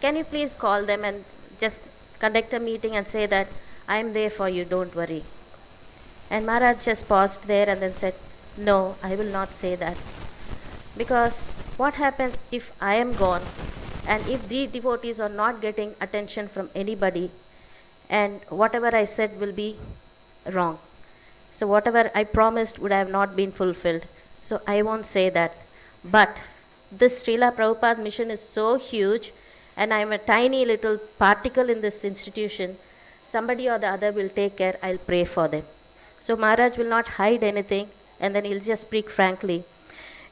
can you please call them and just conduct a meeting and say that I am there for you, don't worry. And Maharaj just paused there and then said, no, I will not say that. Because what happens if I am gone and if the devotees are not getting attention from anybody, and whatever I said will be wrong. So whatever I promised would have not been fulfilled. So I won't say that. But this Srila Prabhupada mission is so huge, and I am a tiny little particle in this institution. Somebody or the other will take care, I'll pray for them. So Maharaj will not hide anything, and then he'll just speak frankly.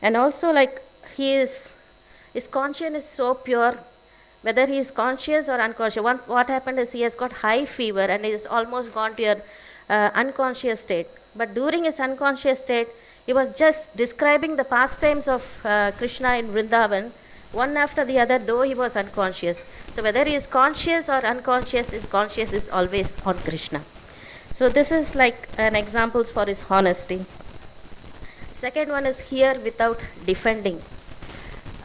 And also, like, his conscience is so pure, whether he is conscious or unconscious. What happened is he has got high fever and he has almost gone to your unconscious state. But during his unconscious state, he was just describing the pastimes of Krishna in Vrindavan, one after the other, though he was unconscious. So whether he is conscious or unconscious, his conscious is always on Krishna. So this is like an example for his honesty. Second one is here without defending.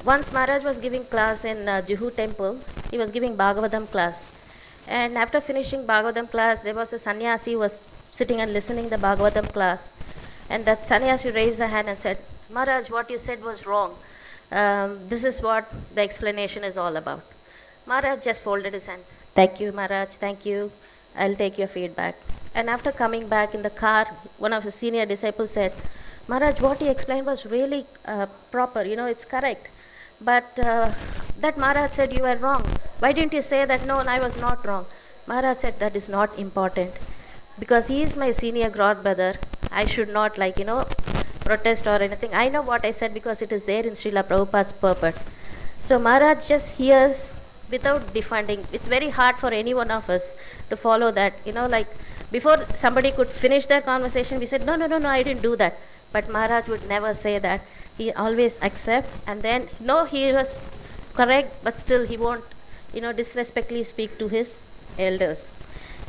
Once Maharaj was giving class in Juhu temple. He was giving Bhagavatam class. And after finishing Bhagavatam class, there was a sannyasi who was sitting and listening the Bhagavatam class. And that sannyasi raised the hand and said, Maharaj, what you said was wrong. This is what the explanation is all about. Maharaj just folded his hand. Thank you, Maharaj, thank you. I'll take your feedback. And after coming back in the car, one of the senior disciples said, Maharaj, what he explained was really proper, it's correct. But that Maharaj said you were wrong. Why didn't you say that, no, I was not wrong? Maharaj said that is not important. Because he is my senior god brother, I should not protest or anything. I know what I said because it is there in Srila Prabhupada's purport. So Maharaj just hears without defending. It's very hard for any one of us to follow that. Before somebody could finish their conversation, we said, no, I didn't do that. But Maharaj would never say that. He always accept, and then, no, he was correct, but still he won't, disrespectfully speak to his elders.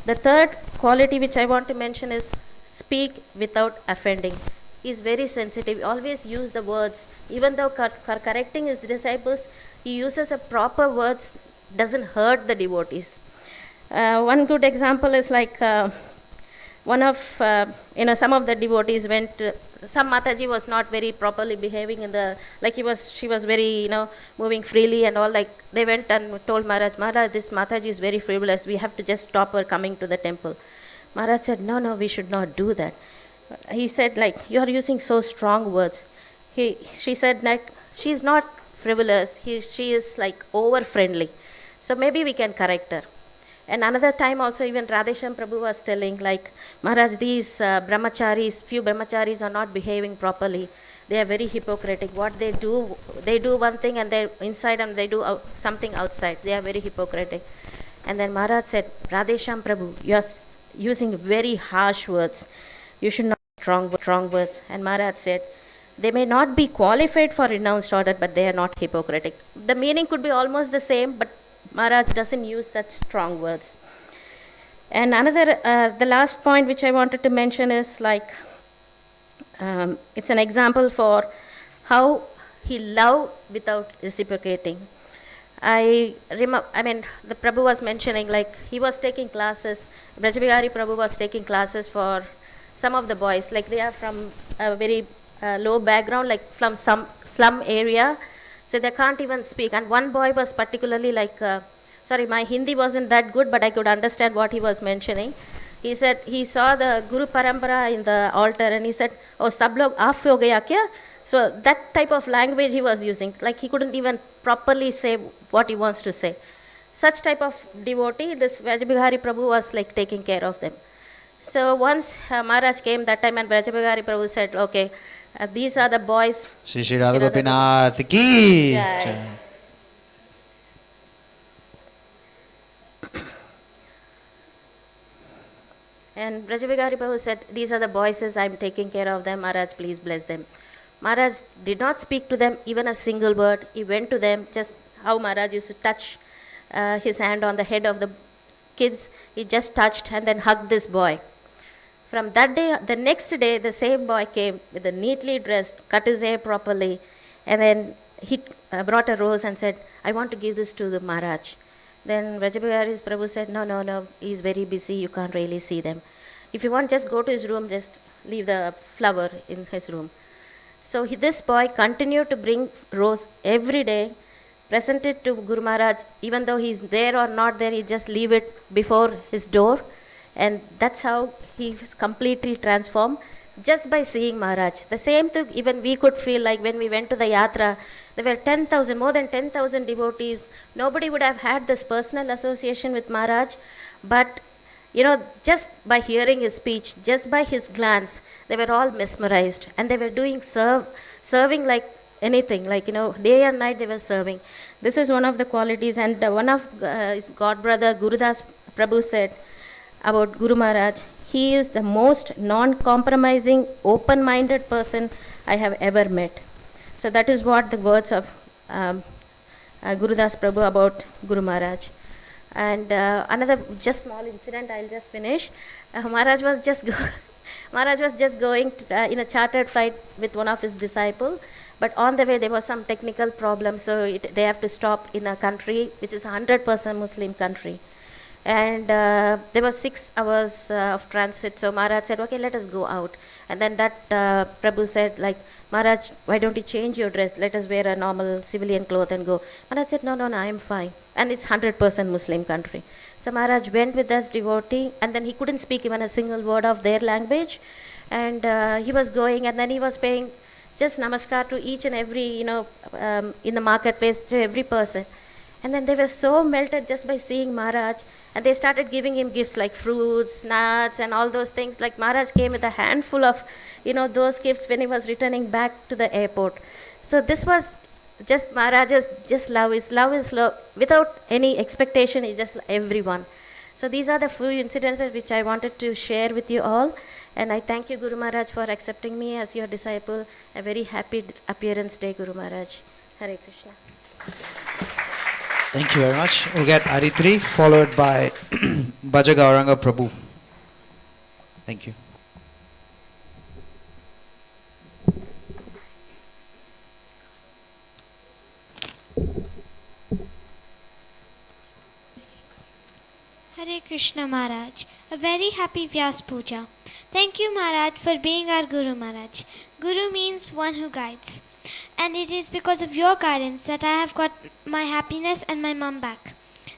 The third quality which I want to mention is speak without offending. He is very sensitive. He always use the words. Even though correcting his disciples, he uses a proper words, doesn't hurt the devotees. One good example is like one of, some of the devotees went, some Mataji was not very properly behaving she was very, moving freely and all, they went and told Maharaj, this Mataji is very frivolous, we have to just stop her coming to the temple. Maharaj said, no, we should not do that. He said, you are using so strong words. She said, she's not frivolous, she is over friendly. So maybe we can correct her. And another time also, even Radhesham Prabhu was telling, Maharaj, these few brahmacharis are not behaving properly. They are very hypocritic. What they do one thing and they inside and they do something outside. They are very hypocritic. And then Maharaj said, Radhesham Prabhu, you are using very harsh words. You should not use strong words. And Maharaj said, they may not be qualified for renounced order, but they are not hypocritic. The meaning could be almost the same, but Maharaj doesn't use such strong words. And another, the last point which I wanted to mention is it's an example for how he loved without reciprocating. The Prabhu was mentioning, he was taking classes, Brajabihari Prabhu was taking classes for some of the boys, they are from a very low background, from some slum area. So they can't even speak. And one boy was particularly my Hindi wasn't that good, but I could understand what he was mentioning. He said he saw the Guru Parampara in the altar and he said, oh, sab log aaf ho gaya kya? So that type of language he was using. He couldn't even properly say what he wants to say. Such type of devotee, this Vrajabihari Prabhu was taking care of them. So once Maharaj came that time and Vrajabihari Prabhu said, okay, these are the boys. Shri Shri Radha Gopinath ki Jai. And Brajabihari Prabhu said, these are the boys, I'm taking care of them. Maharaj, please bless them. Maharaj did not speak to them even a single word. He went to them, just how Maharaj used to touch his hand on the head of the kids. He just touched and then hugged this boy. From that day, the next day, the same boy came with a neatly dressed, cut his hair properly, and then he brought a rose and said, I want to give this to the Maharaj. Then Rajabihari's Prabhu said, no, he's very busy, you can't really see them. If you want, just go to his room, just leave the flower in his room. So this boy continued to bring rose every day, present it to Guru Maharaj, even though he's there or not there, he just leave it before his door. And that's how he was completely transformed just by seeing Maharaj. The same thing even we could feel like when we went to the yatra, there were 10,000, more than 10,000 devotees. Nobody would have had this personal association with Maharaj, but just by hearing his speech, just by his glance, they were all mesmerized, and they were doing serving like anything, like day and night they were serving. This is one of the qualities, and one of his god brother Gurudas Prabhu said about Guru Maharaj, he is the most non-compromising, open-minded person I have ever met. So that is what the words of Gurudas Prabhu about Guru Maharaj. And another just small incident, I'll just finish. Maharaj was just going to, in a chartered flight with one of his disciples, but on the way there was some technical problem, so they have to stop in a country which is 100% Muslim country. And there was 6 hours of transit, so Maharaj said, okay, let us go out. And then that Prabhu said, like, Maharaj, why don't you change your dress? Let us wear a normal civilian cloth and go. Maharaj said, no, I am fine. And it's 100% Muslim country. So Maharaj went with us devotee, and then he couldn't speak even a single word of their language. And he was going, and then he was paying just namaskar to each and every, in the marketplace, to every person. And then they were so melted just by seeing Maharaj, and they started giving him gifts like fruits, nuts, and all those things. Like Maharaj came with a handful of, those gifts when he was returning back to the airport. So this was just Maharaj's just love. His love is love without any expectation. He just everyone. So these are the few incidences which I wanted to share with you all. And I thank you, Guru Maharaj, for accepting me as your disciple. A very happy appearance day, Guru Maharaj. Hare Krishna. Thank you very much. We'll get Aritri followed by Bhaja Gauranga Prabhu. Thank you. Hare Krishna Maharaj. A very happy Vyasa Puja. Thank you Maharaj for being our Guru Maharaj. Guru means one who guides. And it is because of your guidance that I have got my happiness and my mum back.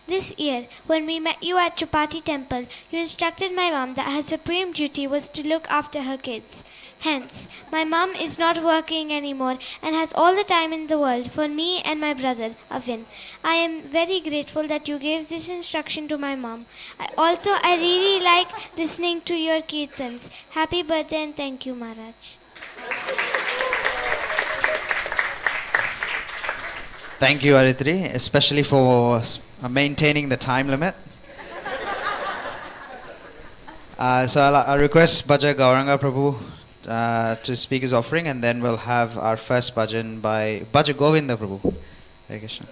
This year, when we met you at Chupati temple, you instructed my mum that her supreme duty was to look after her kids. Hence, my mum is not working anymore and has all the time in the world for me and my brother, Avin. I am very grateful that you gave this instruction to my mum. I really like listening to your kirtans. Happy birthday and thank you, Maharaj. Thank you, Aritri, especially for maintaining the time limit. So I'll request Bhaja Gauranga Prabhu to speak his offering, and then we'll have our first bhajan by Bhaja Govinda Prabhu. Hare Krishna.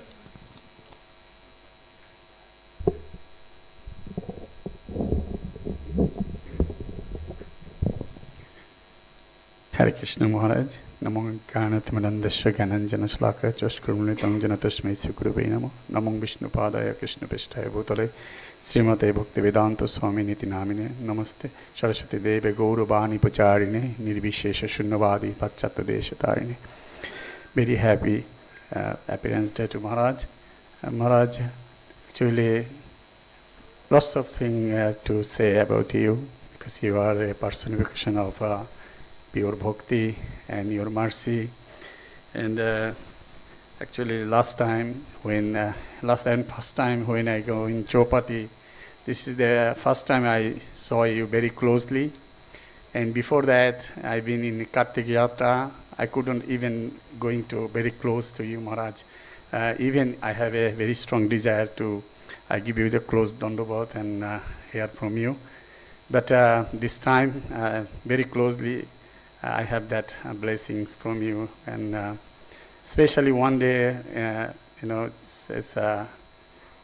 Hare Krishna Maharaj. Namo Ganathimanandasya Gananjana Shlaka Choshkurmunitam Janatasmai Sukurubhe Namo Namo Vishnu Padaya Krishna Pishtaya Bhutale Srimate Bhakti Vedanta Swami Niti Namine Namaste Saraswati Deve Gaurabani Pacharine Nirvishesha Shunnavadi Pachatta Deshatarine. Very happy appearance day to Maharaj. Maharaj, actually lots of things to say about you, because you are a personification of pure bhakti and your mercy. And actually first time when I go in Chopati, this is the first time I saw you very closely. And before that, I've been in Kartik Yatra. I couldn't even going to very close to you, Maharaj. Even I have a very strong desire to give you the close dandavat and hear from you. But this time, very closely, I have that blessings from you. And especially one day, it's a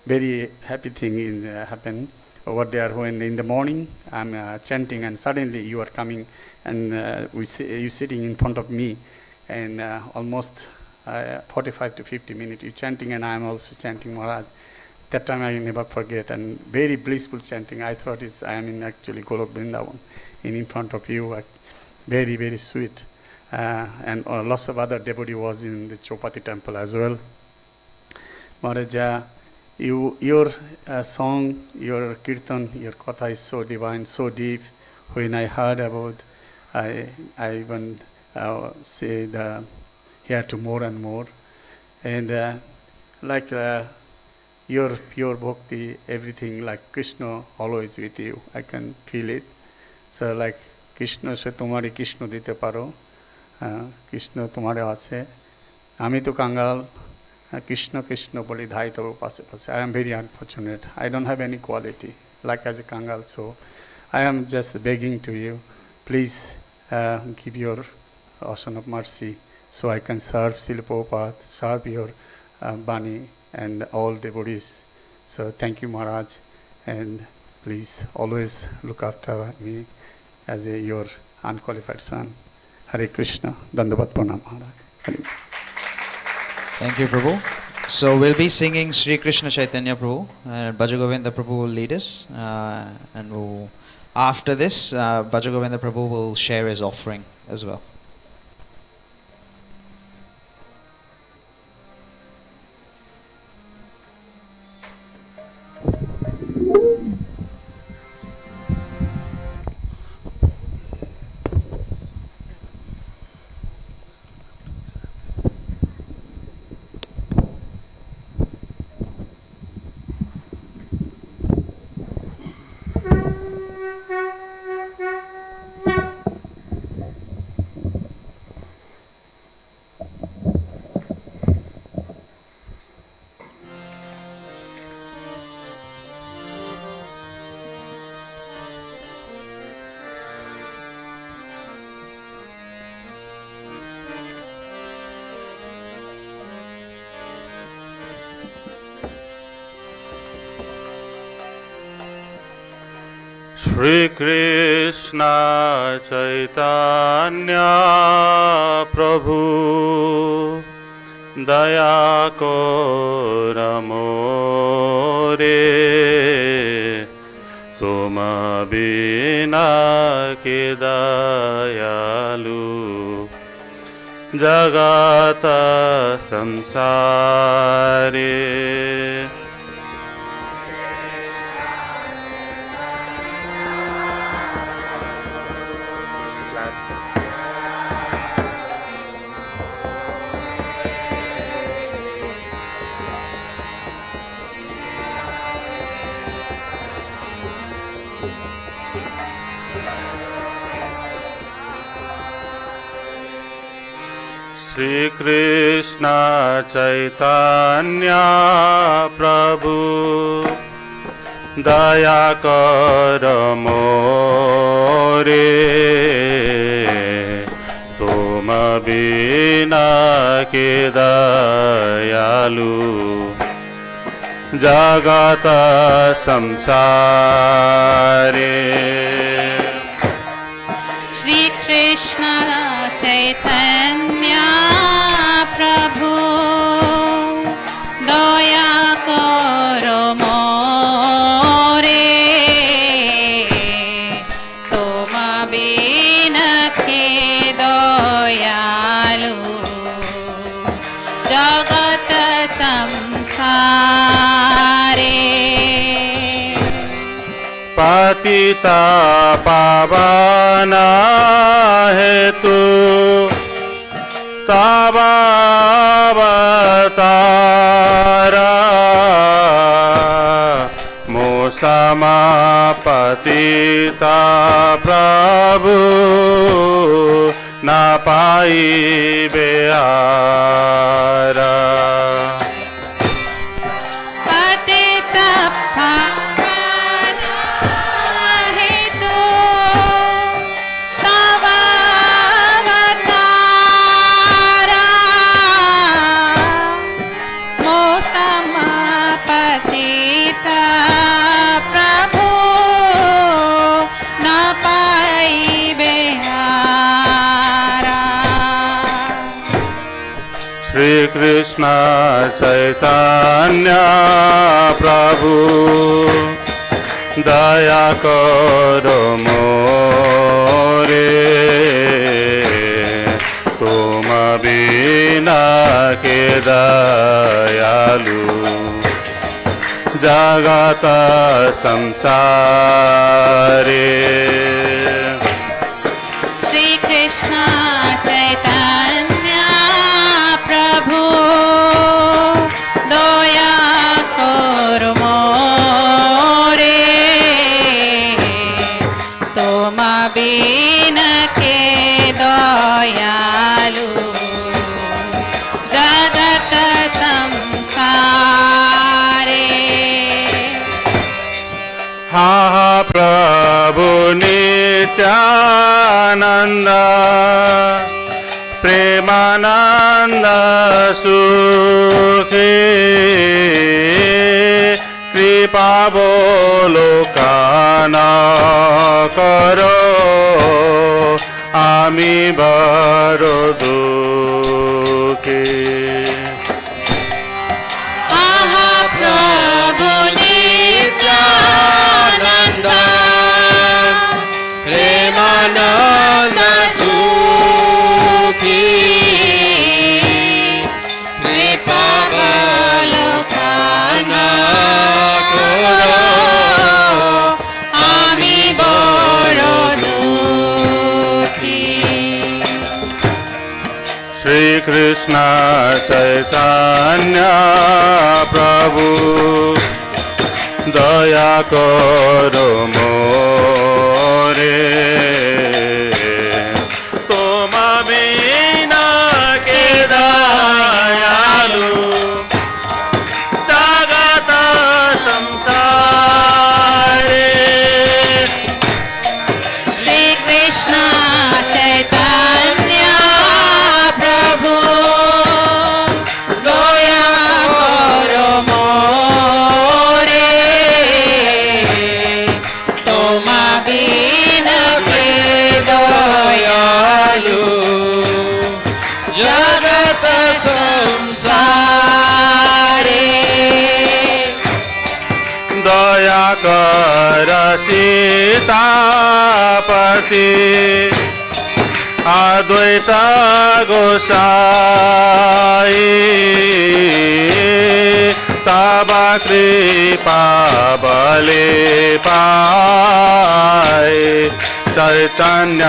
very happy thing happened over there when in the morning I'm chanting and suddenly you are coming and you sitting in front of me, and almost 45 to 50 minutes. You chanting and I am also chanting Maharaj. That time I never forget, and very blissful chanting. I thought I am in actually Golok Vrindavan, in front of you. Very, very sweet. And lots of other devotee was in the Chopati temple as well. Maharaj, your song, your kirtan, your katha is so divine, so deep. When I heard about, I even say here to more and more. And like your pure bhakti, everything like Krishna always with you. I can feel it. So like Krishna se tumhari Krishna dite paro, Krishna tumhare ache. Ami to kangal, Krishna Krishna boli dhai tabo pase pase. I am very unfortunate. I don't have any quality like as a kangal. So I am just begging to you, please give your ocean of mercy so I can serve Srila Prabhupada, serve your Bani and all devotees. So thank you, Maharaj, and please always look after me as your unqualified son. Hare Krishna. Dandavat Pranam, Maharaj. Thank you, Prabhu. So we'll be singing Sri Krishna Chaitanya Prabhu, and Bhaja Govinda Prabhu will lead us, and after this, Bhaja Govinda Prabhu will share his offering as well. Shri Krishna Chaitanya Prabhu Daya Kora More Tuma Bina Ke Dayalu Jagata Samsare Shri Krishna Chaitanya Prabhu Daya Kara More Tuma Bina Ke Dayalu Jagata Samsare Shri Krishna Chaitanya Prabhu Daya Karo More Tuma Bina Ke Dayalu Jagat Samsare Patita Pavana Hetu Tava Avatara Musama Patita Prabhu Napai Beara Shri Krishna Chaitanya प्रभु दया करो मोरे तुम बिना के दयालु जगत संसारे श्री कृष्ण चैतन्य प्रभु दया करो मोरे तुम बिन के दयालु जगत संसारे हा प्रभु नित्यानंद प्रेमानंद सुखी कृपा बोलोकन करो आमी बड़ो दुखी प्रभु नित्यानंद प्रेमानंद सुखी कृपा बलोकन करो आमी बड़ो दुखी श्री कृष्ण चैतन्य प्रभु दया करो मोरे तुम बिना के दयालु जगत संसारे श्री कृष्ण चैतन्य प्रभु दया करो मोरे तुम बिन के दयालु जगत संसारे दया कर सीतापति अद्वैत गोसाई तब कृपा बले पाए चैतन्य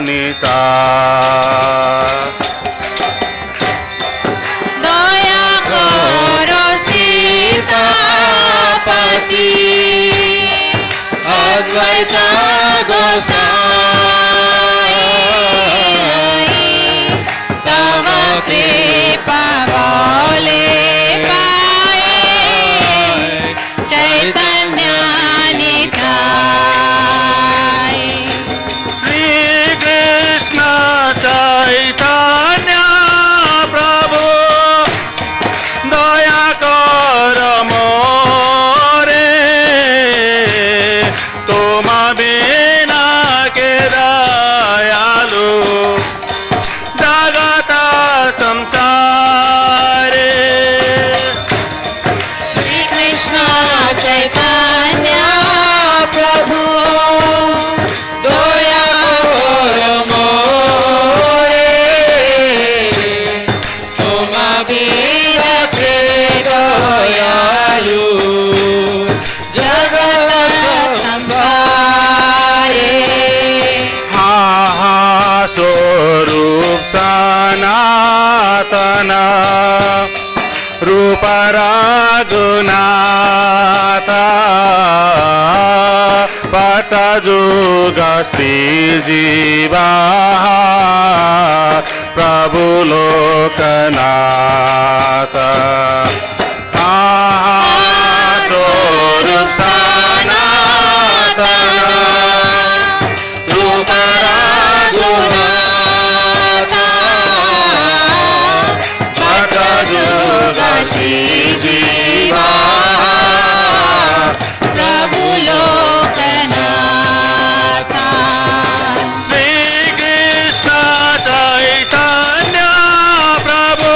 निताय दया करो सीतापति अद्वैत गोसाई तव कृपा बोले पाए चैतन्य निताय श्री कृष्ण चैतन्य प्रभु दया कर मोरे तुम बिना के दयालु जगत संसारे श्री कृष्ण चैतन्य प्रभु दया करो मोरे तुम बिन के दयालु जगत संसारे हा स्वरूप सनातन रूप रघुनाथा पट जुग श्री जीवा प्रभु लोकनाथ स्वरूप सनातन रूप रघुनाथा पट जुग श्री जीवा प्रभु लोकनाथा श्री कृष्ण चैतन्य प्रभु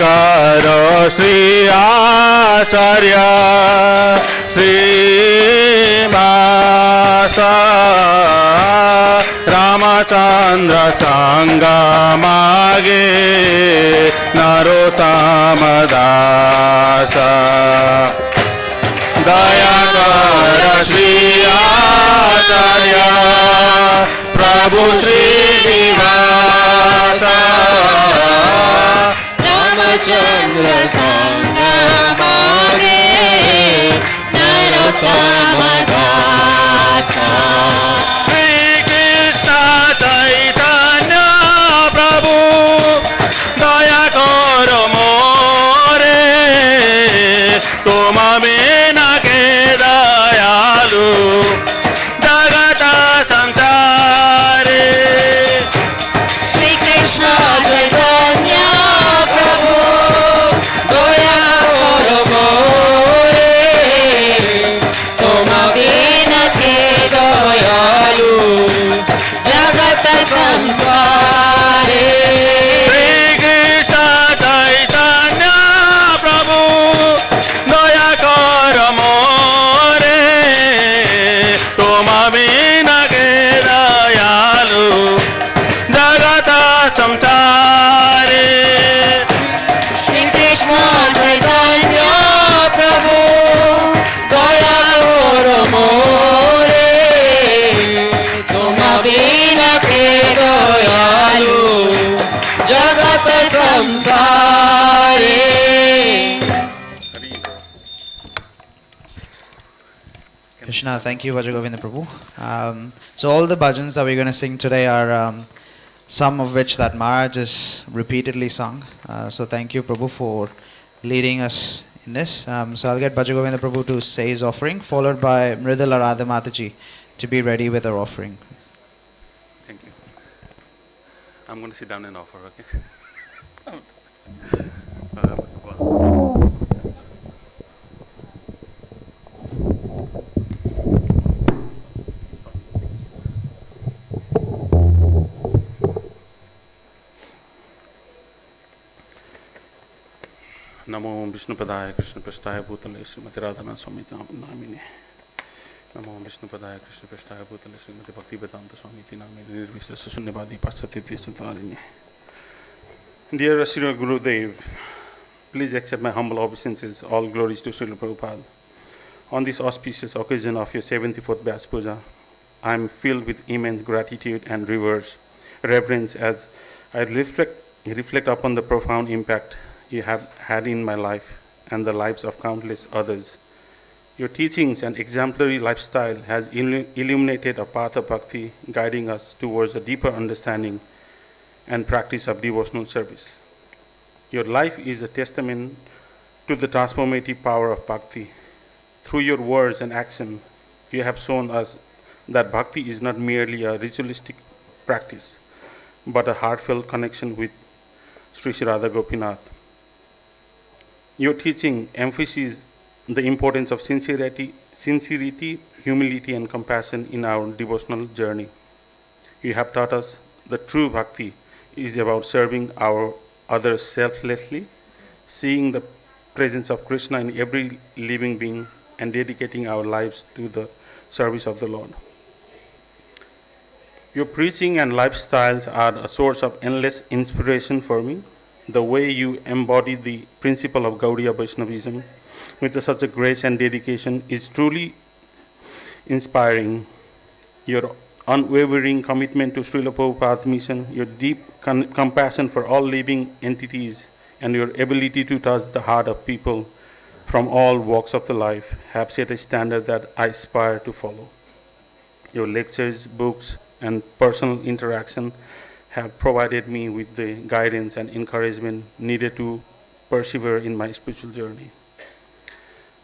करो श्री आचार्य श्रीवासा रामचंद्र संग मागे नरोत्तम दास दया कर श्री आचार्य प्रभु श्रीनिवासा रामचंद्र संग मागे नरोत्तम दासा श्री कृष्ण चैतन्य प्रभु दया करो मोरे तुम बिना के दयालु जगत संसारे श्री कृष्ण चैतन्य प्रभु दया करो मोरे तुम बिना के दयालु जगत संसारे श्री कृष्ण चैतन्य प्रभु दया कर मोरे तुम बिना के दयालु जगत संसारे श्री कृष्ण चैतन्य प्रभु दया करो मोरे तुम बिना के दयालु जगत संसारे Krishna, thank you, Vajagovinda Prabhu. So all the bhajans that we're going to sing today are some of which that Maharaj has repeatedly sung. So thank you, Prabhu, for leading us in this. So I'll get Vajagovinda Prabhu to say his offering, followed by Mridula Radha Mataji to be ready with her offering. Thank you. I'm going to sit down and offer, okay? नमो विष्णुपदाय कृष्णपृष्ठाय भूतले श्रीमती राधानाथ स्वामी नामिने नमो विष्णुपदाय कृष्णपृष्ठाय भूतले श्रीमती भक्ति वेदांत स्वामी नामिने निर्विशेष शून्यवादी पाश्चात्य तीर्थतारिणे. Dear Sri Gurudev, please accept my humble obeisances. All glories to Srila Prabhupada. On this auspicious occasion of your 74th Vyasa Puja, I am filled with immense gratitude and reverence as I reflect upon the profound impact you have had in my life and the lives of countless others. Your teachings and exemplary lifestyle has illuminated a path of bhakti, guiding us towards a deeper understanding and practice of devotional service. Your life is a testament to the transformative power of bhakti. Through your words and action, you have shown us that bhakti is not merely a ritualistic practice, but a heartfelt connection with Sri Sri Radha Gopinath. Your teaching emphasizes the importance of sincerity, humility, and compassion in our devotional journey. You have taught us that true bhakti is about serving our others selflessly, seeing the presence of Krishna in every living being, and dedicating our lives to the service of the Lord. Your preaching and lifestyles are a source of endless inspiration for me. The way you embody the principle of Gaudiya Vaishnavism with such a grace and dedication is truly inspiring. Your unwavering commitment to Srila Prabhupada's mission, your deep compassion for all living entities, and your ability to touch the heart of people from all walks of the life have set a standard that I aspire to follow. Your lectures, books, and personal interaction have provided me with the guidance and encouragement needed to persevere in my spiritual journey.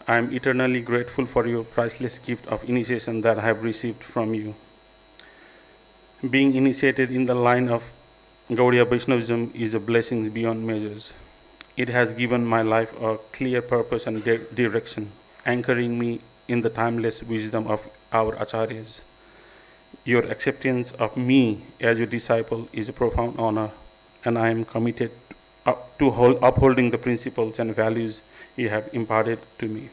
I am eternally grateful for your priceless gift of initiation that I have received from you. Being initiated in the line of Gaudiya Vaishnavism is a blessing beyond measures. It has given my life a clear purpose and direction, anchoring me in the timeless wisdom of our acharyas. Your acceptance of me as your disciple is a profound honor, and I am committed upholding the principles and values you have imparted to me.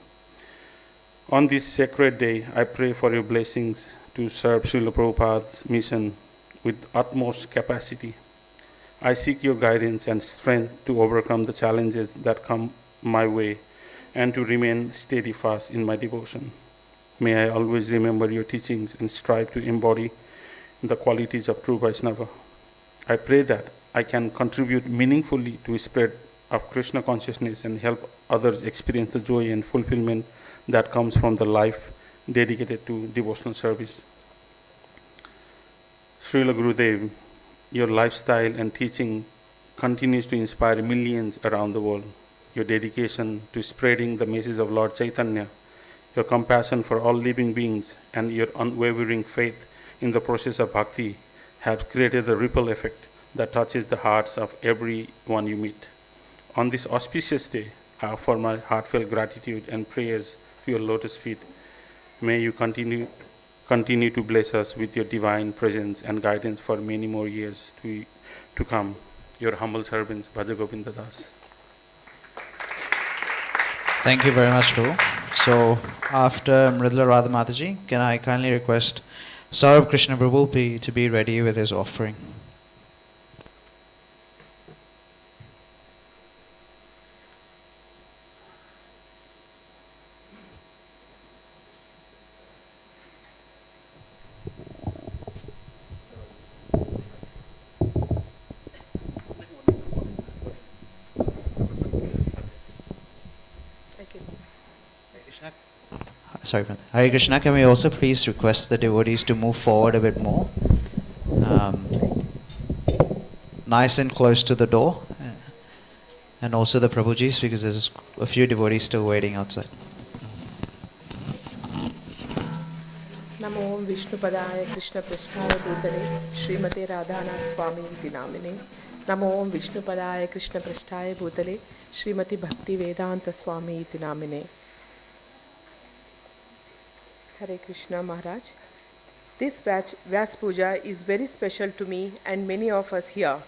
On this sacred day, I pray for your blessings to serve Srila Prabhupada's mission with utmost capacity. I seek your guidance and strength to overcome the challenges that come my way and to remain steadfast in my devotion. May I always remember your teachings and strive to embody the qualities of true Vaishnava. I pray that I can contribute meaningfully to spread of Krishna consciousness and help others experience the joy and fulfillment that comes from the life dedicated to devotional service. Srila Gurudev, your lifestyle and teaching continues to inspire millions around the world. Your dedication to spreading the message of Lord Chaitanya, your compassion for all living beings, and your unwavering faith in the process of bhakti have created a ripple effect that touches the hearts of everyone you meet. On this auspicious day, I offer my heartfelt gratitude and prayers to your lotus feet. May you continue to bless us with your divine presence and guidance for many more years to come. Your humble servants, Bhaja Govinda Das. Thank you very much, Prabhu. So, after Mridula Radha Mataji, can I kindly request Saurabh Krishna Prabhu to be ready with his offering? Sorry, Hare Krishna, can we also please request the devotees to move forward a bit more? Nice and close to the door. And also the Prabhujis, because there's a few devotees still waiting outside. Namo Vishnupadaya Krishna Prasthaya Bhutale Srimate Radhanath Swami iti namine. Namo Vishnupadaya Krishna Prasthaya Bhutale Srimati Bhakti Vedanta Swami iti namine. Hare Krishna Maharaj. This Vyasa Puja is very special to me and many of us here,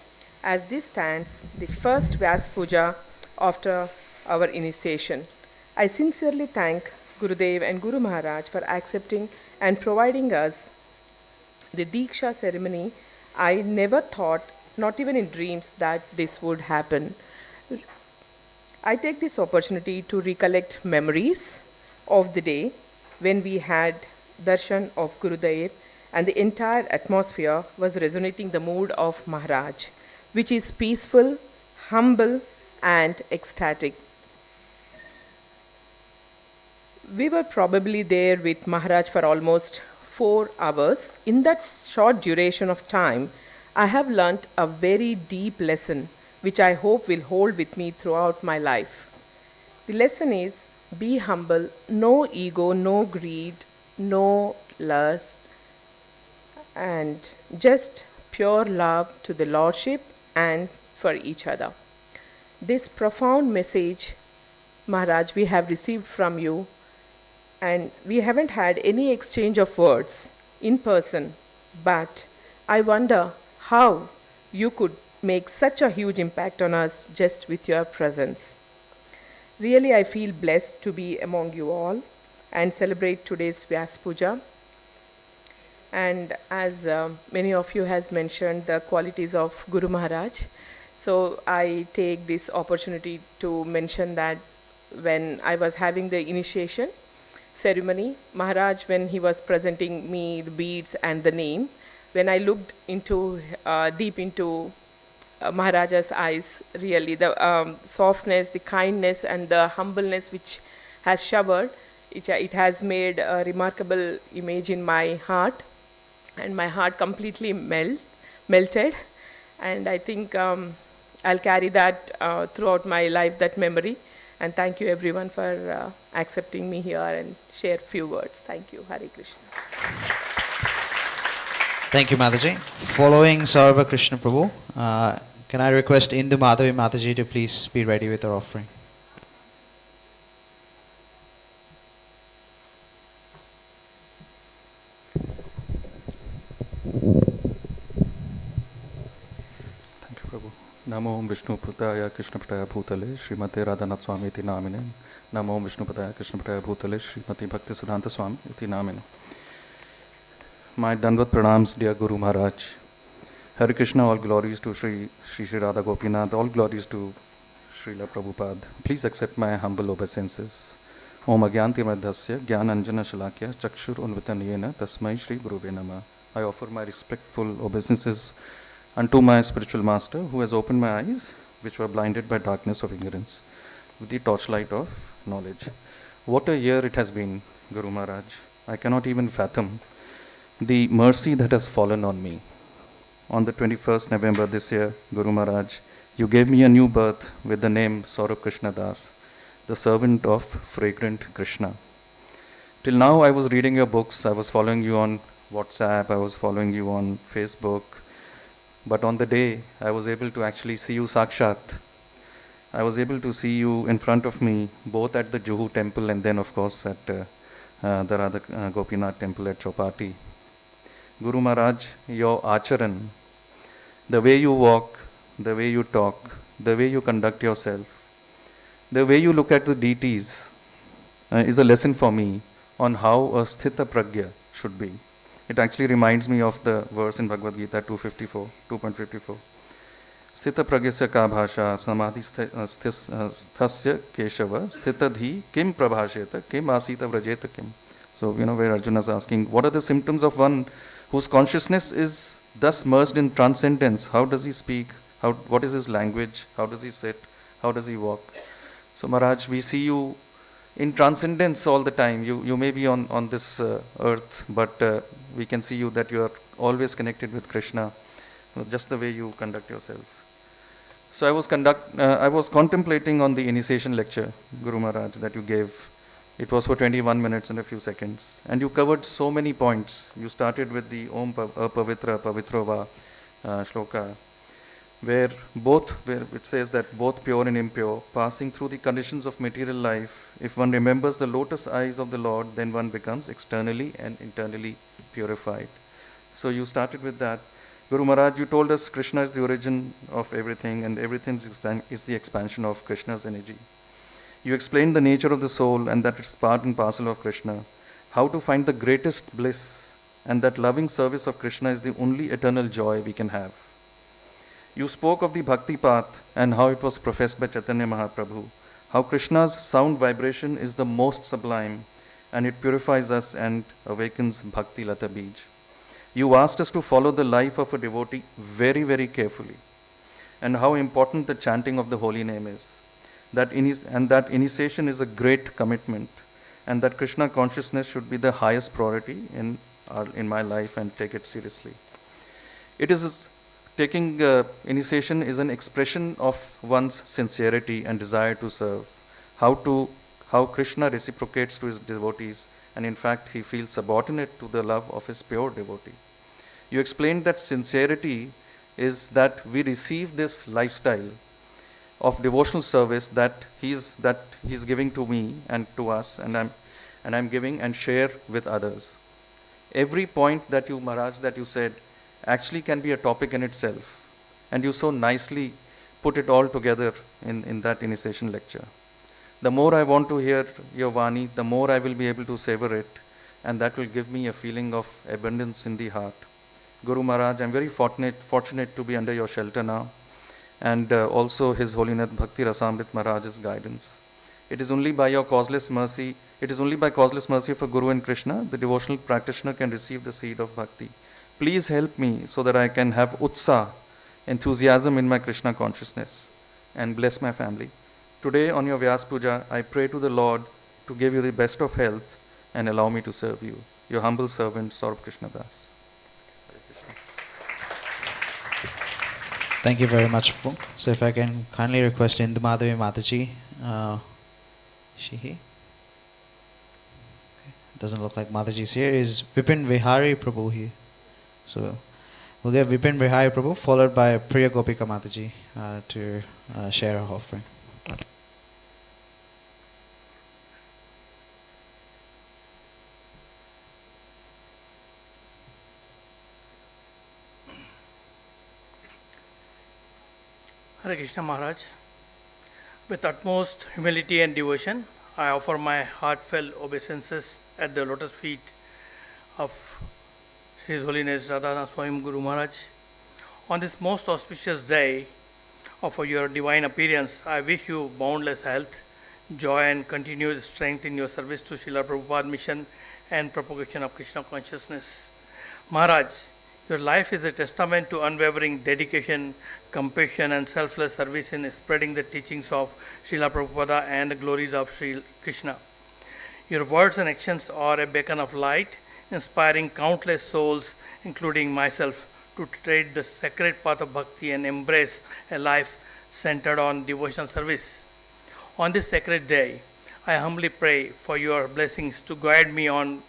as this stands the first Vyasa Puja after our initiation. I sincerely thank Gurudev and Guru Maharaj for accepting and providing us the Diksha ceremony. I never thought, not even in dreams, that this would happen. I take this opportunity to recollect memories of the day when we had darshan of Gurudev and the entire atmosphere was resonating the mood of Maharaj, which is peaceful, humble, and ecstatic. We were probably there with Maharaj for almost 4 hours. In that short duration of time, I have learnt a very deep lesson, which I hope will hold with me throughout my life. The lesson is, be humble, no ego, no greed, no lust, and just pure love to the Lordship and for each other. This profound message, Maharaj, we have received from you, and we haven't had any exchange of words in person, but I wonder how you could make such a huge impact on us just with your presence. Really, I feel blessed to be among you all and celebrate today's Vyasa Puja. And as many of you has mentioned the qualities of Guru Maharaj, so I take this opportunity to mention that when I was having the initiation ceremony, Maharaj, when he was presenting me the beads and the name, when I looked into deep into Maharaja's eyes, really the softness, the kindness, and the humbleness which has showered, it has made a remarkable image in my heart, and my heart completely melted. And I think I'll carry that throughout my life, that memory. And thank you everyone for accepting me here and share few words. Thank you. Hare Krishna. Thank you, Mataji. Following Saurabh Krishna Prabhu, can I request Indu Madhavi Mataji to please be ready with our offering? Thank you, Prabhu. Namo Om Vishnuputaya Krishnapataya Bhutale Srimate Radhanath Swami iti namine. Namo Om Vishnuputaya Krishnapataya Bhutale Srimati Bhaktisiddhanta Swami iti namine. My Dandavat Pranams, dear Guru Maharaj. Hare Krishna, all glories to Sri Radha Gopinath, all glories to Srila Prabhupada. Please accept my humble obeisances. Om Agyanti Madhasya Gyananjana Shalakya Chakshur Unvitanayena Tasmai Shri Guruve Namah. I offer my respectful obeisances unto my spiritual master who has opened my eyes, which were blinded by darkness of ignorance, with the torchlight of knowledge. What a year it has been, Guru Maharaj. I cannot even fathom the mercy that has fallen on me. On the 21st November this year, Guru Maharaj, you gave me a new birth with the name Saurabh Krishna Das, the servant of fragrant Krishna. Till now I was reading your books, I was following you on WhatsApp, I was following you on Facebook, but on the day I was able to actually see you Sakshat. I was able to see you in front of me, both at the Juhu temple and then of course at the Radha Gopinath temple at Chopati. Guru Maharaj, your acharan, the way you walk, the way you talk, the way you conduct yourself, the way you look at the deities is a lesson for me on how a sthita pragya should be. It actually reminds me of the verse in Bhagavad Gita 2.54. Sthita pragyasya ka bhasha samadhi sthasya keshava sthitadhi kim prabhasheta kim asita vrajeta kim. So, where Arjuna is asking, what are the symptoms of one whose consciousness is thus merged in transcendence? How does he speak? What is his language? How does he sit? How does he walk? So Maharaj, we see you in transcendence all the time. You may be on this earth, but we can see you that you are always connected with Krishna, just the way you conduct yourself. So I was contemplating on the initiation lecture, Guru Maharaj, that you gave. It was for 21 minutes and a few seconds. And you covered so many points. You started with the Om Apavitra Pavitrova shloka, where it says that both pure and impure, passing through the conditions of material life, if one remembers the lotus eyes of the Lord, then one becomes externally and internally purified. So you started with that. Guru Maharaj, you told us Krishna is the origin of everything and everything is the expansion of Krishna's energy. You explained the nature of the soul and that it's part and parcel of Krishna, how to find the greatest bliss, and that loving service of Krishna is the only eternal joy we can have. You spoke of the bhakti path and how it was professed by Chaitanya Mahaprabhu, how Krishna's sound vibration is the most sublime and it purifies us and awakens bhakti lata bij. You asked us to follow the life of a devotee very, very carefully, and how important the chanting of the holy name is. That initiation is a great commitment, and that Krishna consciousness should be the highest priority in my life and take it seriously. Taking initiation is an expression of one's sincerity and desire to serve. How Krishna reciprocates to his devotees, and in fact he feels subordinate to the love of his pure devotee. You explained that sincerity is that we receive this lifestyle of devotional service that he's giving to me and to us, and I'm giving and share with others. Every point that you, Maharaj, that you said actually can be a topic in itself, and you so nicely put it all together in that initiation lecture. The more I want to hear your Vani, the more I will be able to savor it, and that will give me a feeling of abundance in the heart. Guru Maharaj, I'm very fortunate to be under your shelter now, and also His Holiness Bhakti Rasamrit Maharaj's guidance. It is only by causeless mercy for Guru and Krishna, the devotional practitioner can receive the seed of bhakti. Please help me so that I can have utsa, enthusiasm in my Krishna consciousness, and bless my family. Today on your Vyasa Puja, I pray to the Lord to give you the best of health and allow me to serve you. Your humble servant, Saurabh Krishna Das. Thank you very much, Prabhu. So if I can kindly request Indu Madhavi Mataji, is she here? Okay. Doesn't look like Mataji is here. Is Vipin Vihari Prabhu here? So we'll get Vipin Vihari Prabhu followed by Priya Gopika Mataji to share her offering. Hare Krishna Maharaj. With utmost humility and devotion, I offer my heartfelt obeisances at the lotus feet of His Holiness Radhanath Swami Guru Maharaj. On this most auspicious day of your divine appearance, I wish you boundless health, joy, and continued strength in your service to Srila Prabhupada mission and propagation of Krishna consciousness. Maharaj, your life is a testament to unwavering dedication, compassion, and selfless service in spreading the teachings of Srila Prabhupada and the glories of Sri Krishna. Your words and actions are a beacon of light, inspiring countless souls, including myself, to tread the sacred path of bhakti and embrace a life centered on devotional service. On this sacred day, I humbly pray for your blessings to guide me on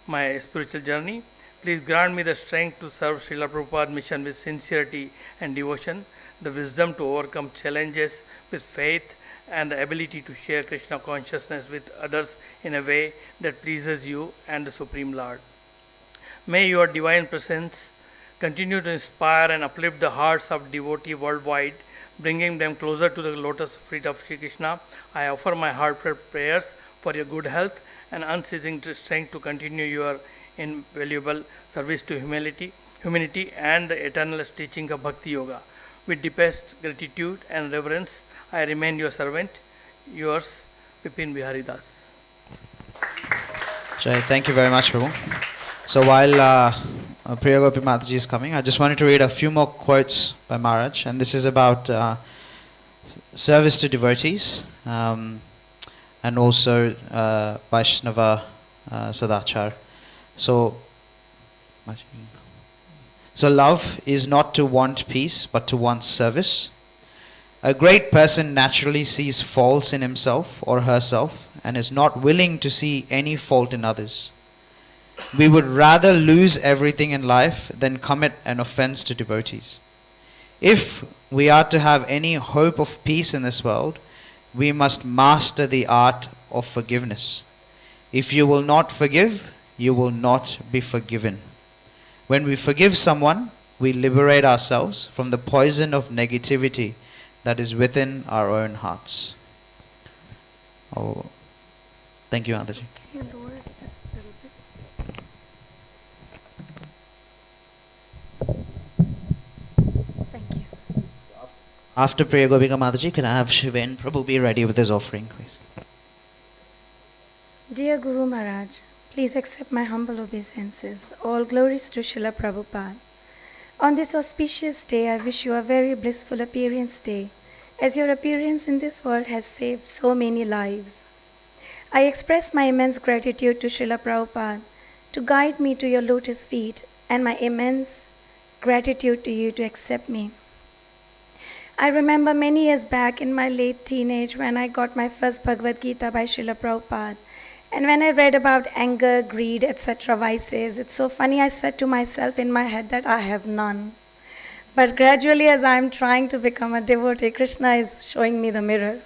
my spiritual journey. Please grant me the strength to serve Srila Prabhupada's mission with sincerity and devotion, the wisdom to overcome challenges with faith, and the ability to share Krishna consciousness with others in a way that pleases you and the Supreme Lord. May your divine presence continue to inspire and uplift the hearts of devotees worldwide, bringing them closer to the lotus feet of Sri Krishna. I offer my heartfelt prayers for your good health and unceasing strength to continue your invaluable service to humanity and the eternal teaching of Bhakti Yoga. With deepest gratitude and reverence, I remain your servant, yours, Pipin Bihari Das. Jai, thank you very much, Prabhu. So while Priya Gopi Mataji is coming, I just wanted to read a few more quotes by Maharaj, and this is about service to devotees and also Vaishnava Sadachar. So love is not to want peace, but to want service. A great person naturally sees faults in himself or herself and is not willing to see any fault in others. We would rather lose everything in life than commit an offense to devotees. If we are to have any hope of peace in this world, we must master the art of forgiveness. If you will not forgive, you will not be forgiven. When we forgive someone, we liberate ourselves from the poison of negativity that is within our own hearts. Oh, thank you, Antaji. After Priya Gopika Mataji, can I have Shiven Prabhu be ready with his offering, please? Dear Guru Maharaj, please accept my humble obeisances. All glories to Srila Prabhupada. On this auspicious day, I wish you a very blissful appearance day, as your appearance in this world has saved so many lives. I express my immense gratitude to Srila Prabhupada to guide me to your lotus feet, and my immense gratitude to you to accept me. I remember many years back in my late teenage when I got my first Bhagavad Gita by Srila Prabhupada. And when I read about anger, greed, etc. vices, it's so funny, I said to myself in my head that I have none. But gradually as I'm trying to become a devotee, Krishna is showing me the mirror.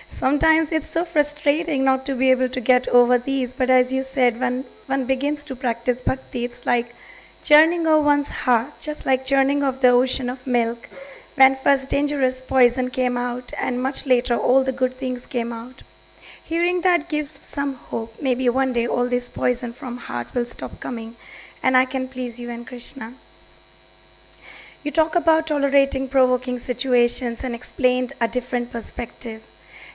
Sometimes it's so frustrating not to be able to get over these, but as you said, when one begins to practice bhakti, it's like churning of one's heart, just like churning of the ocean of milk, when first dangerous poison came out and much later all the good things came out. Hearing that gives some hope. Maybe one day all this poison from heart will stop coming and I can please you and Krishna. You talk about tolerating provoking situations and explained a different perspective.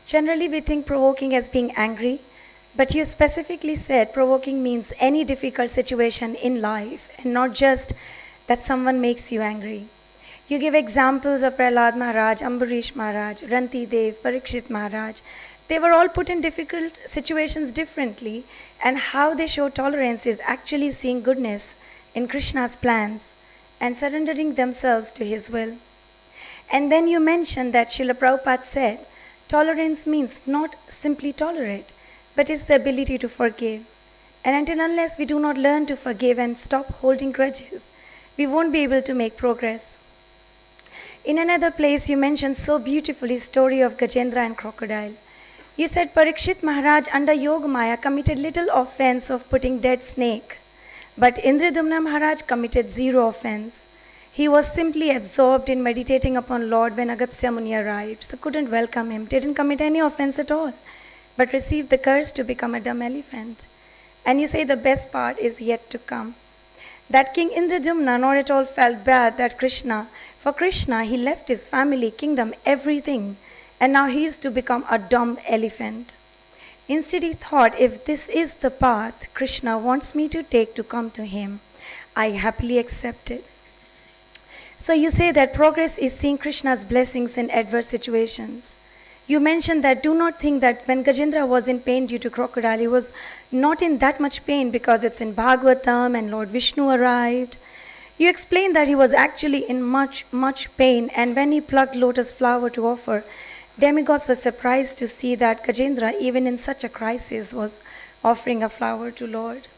Generally we think provoking as being angry, but you specifically said provoking means any difficult situation in life and not just that someone makes you angry. You give examples of Prahlad Maharaj, Ambarish Maharaj, Ranti Dev, Parikshit Maharaj. They were all put in difficult situations differently, and how they show tolerance is actually seeing goodness in Krishna's plans and surrendering themselves to his will. And then you mentioned that Srila Prabhupada said, tolerance means not simply tolerate, but it's the ability to forgive. And until unless we do not learn to forgive and stop holding grudges, we won't be able to make progress. In another place, you mentioned so beautifully story of Gajendra and crocodile. You said Parikshit Maharaj under Yoga Maya committed little offense of putting dead snake, but Indradumna Maharaj committed zero offense. He was simply absorbed in meditating upon Lord when Agastya Muni arrived, so couldn't welcome him, didn't commit any offense at all, but received the curse to become a dumb elephant. And you say the best part is yet to come. That King Indradumna not at all felt bad that for Krishna, he left his family, kingdom, everything, and now he is to become a dumb elephant. Instead, he thought, if this is the path Krishna wants me to take to come to him, I happily accept it. So you say that progress is seeing Krishna's blessings in adverse situations. You mentioned that do not think that when Gajendra was in pain due to crocodile, he was not in that much pain because it's in Bhagavatam and Lord Vishnu arrived. You explained that he was actually in much, much pain, and when he plucked lotus flower to offer, demigods were surprised to see that Gajendra, even in such a crisis, was offering a flower to Lord.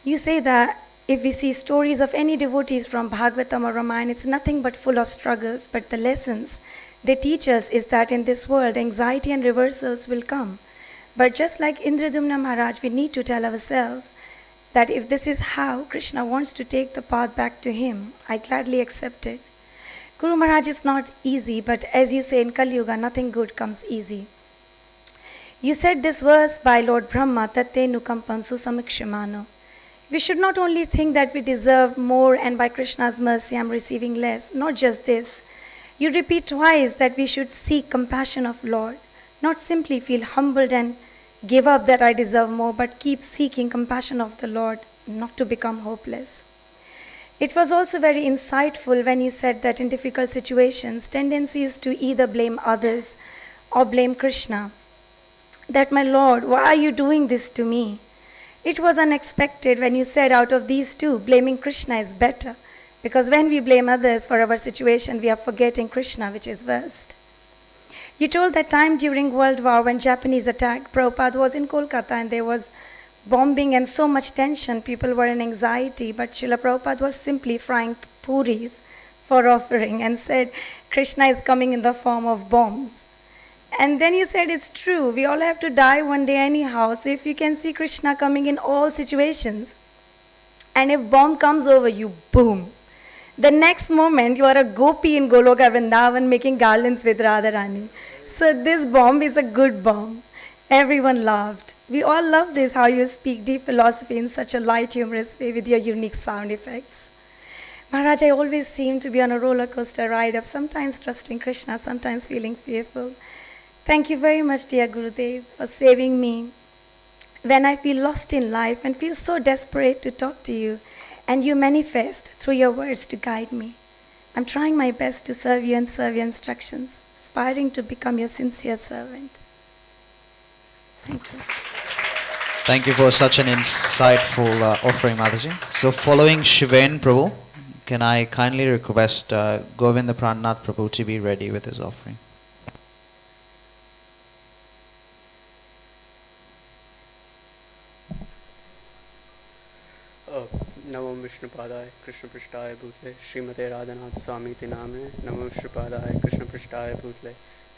You say that if we see stories of any devotees from Bhagavatam or Ramayana, it's nothing but full of struggles, but the lessons they teach us is that in this world, anxiety and reversals will come. But just like Indradumna Maharaj, we need to tell ourselves that if this is how Krishna wants to take the path back to him, I gladly accept it. Guru Maharaj is not easy, but as you say in Kali Yuga, nothing good comes easy. You said this verse by Lord Brahma, Tatte Nukampam Susamikshimano. We should not only think that we deserve more and by Krishna's mercy I'm receiving less, not just this. You repeat twice that we should seek compassion of Lord, not simply feel humbled and give up that I deserve more, but keep seeking compassion of the Lord, not to become hopeless. It was also very insightful when you said that in difficult situations, tendency is to either blame others or blame Krishna. That, my Lord, why are you doing this to me? It was unexpected when you said out of these two, blaming Krishna is better. Because when we blame others for our situation, we are forgetting Krishna, which is worst. You told that time during World War when Japanese attacked, Prabhupada was in Kolkata and there was bombing and so much tension, people were in anxiety, but Srila Prabhupada was simply frying puris for offering and said, Krishna is coming in the form of bombs. And then you said it's true, we all have to die one day anyhow, so if you can see Krishna coming in all situations, and if bomb comes over you, boom. The next moment, you are a gopi in Goloka Vrindavan making garlands with Radharani. So this bomb is a good bomb. Everyone laughed. We all love this, how you speak deep philosophy in such a light, humorous way with your unique sound effects. Maharaj, I always seem to be on a roller coaster ride of sometimes trusting Krishna, sometimes feeling fearful. Thank you very much, dear Gurudev, for saving me when I feel lost in life and feel so desperate to talk to you. And you manifest through your words to guide me. I'm trying my best to serve you and serve your instructions, aspiring to become your sincere servant. Thank you. Thank you for such an insightful offering, Mataji. So following Shiven Prabhu, can I kindly request Govinda Prannath Prabhu to be ready with his offering? नमो विष्णुपादाय कृष्णपृष्ठाय भूतले श्रीमते राधानाथ स्वामी इति नामिने नमो विष्णुपादाय कृष्णपृष्ठाय भूतले